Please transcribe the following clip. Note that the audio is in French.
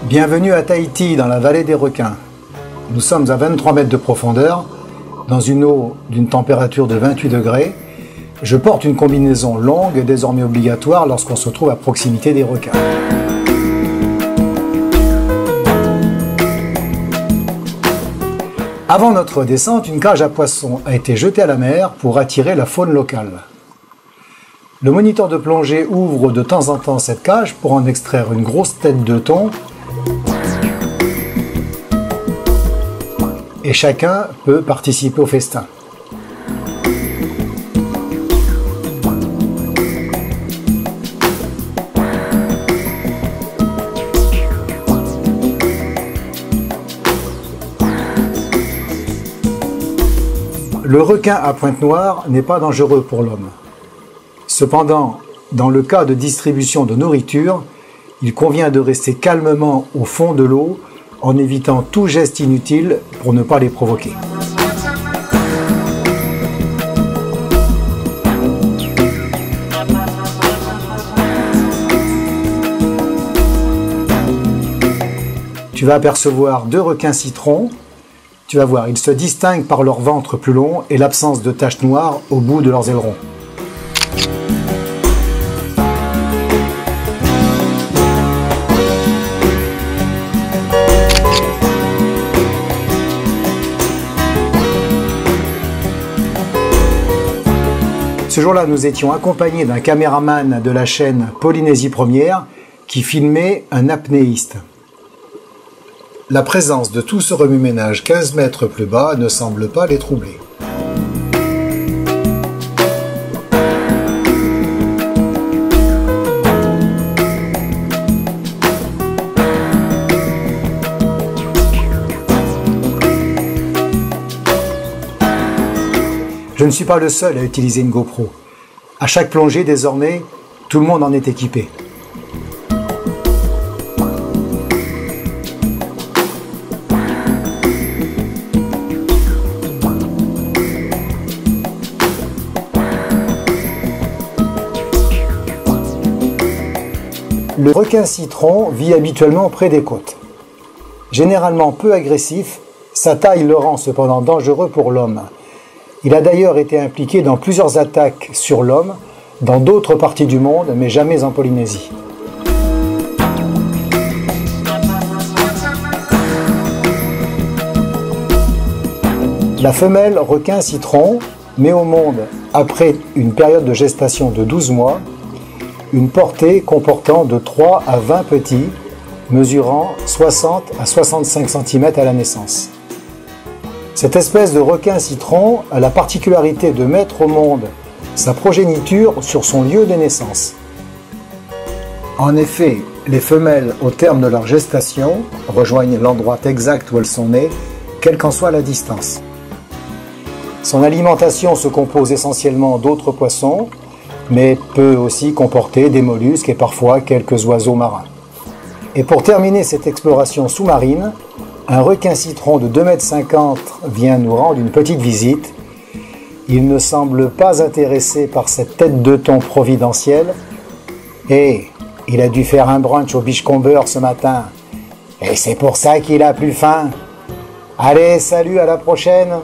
Bienvenue à Tahiti, dans la vallée des requins. Nous sommes à 23 mètres de profondeur, dans une eau d'une température de 28 degrés. Je porte une combinaison longue, désormais obligatoire lorsqu'on se trouve à proximité des requins. Avant notre descente, une cage à poissons a été jetée à la mer pour attirer la faune locale. Le moniteur de plongée ouvre de temps en temps cette cage pour en extraire une grosse tête de thon et chacun peut participer au festin. Le requin à pointe noire n'est pas dangereux pour l'homme. Cependant, dans le cas de distribution de nourriture, il convient de rester calmement au fond de l'eau en évitant tout geste inutile pour ne pas les provoquer. Tu vas apercevoir deux requins citrons. Tu vas voir, ils se distinguent par leur ventre plus long et l'absence de taches noires au bout de leurs ailerons. Ce jour-là, nous étions accompagnés d'un caméraman de la chaîne Polynésie Première qui filmait un apnéiste. La présence de tout ce remue-ménage 15 mètres plus bas ne semble pas les troubler. Je ne suis pas le seul à utiliser une GoPro. À chaque plongée, désormais, tout le monde en est équipé. Le requin citron vit habituellement près des côtes. Généralement peu agressif, sa taille le rend cependant dangereux pour l'homme. Il a d'ailleurs été impliqué dans plusieurs attaques sur l'homme dans d'autres parties du monde, mais jamais en Polynésie. La femelle requin citron met au monde, après une période de gestation de 12 mois, une portée comportant de 3 à 20 petits, mesurant 60 à 65 cm à la naissance. Cette espèce de requin citron a la particularité de mettre au monde sa progéniture sur son lieu de naissance. En effet, les femelles, au terme de leur gestation, rejoignent l'endroit exact où elles sont nées, quelle qu'en soit la distance. Son alimentation se compose essentiellement d'autres poissons, mais peut aussi comporter des mollusques et parfois quelques oiseaux marins. Et pour terminer cette exploration sous-marine, un requin citron de 2,50 m vient nous rendre une petite visite. Il ne semble pas intéressé par cette tête de thon providentielle. Et il a dû faire un brunch au Beachcomber ce matin. Et c'est pour ça qu'il a plus faim. Allez, salut, à la prochaine!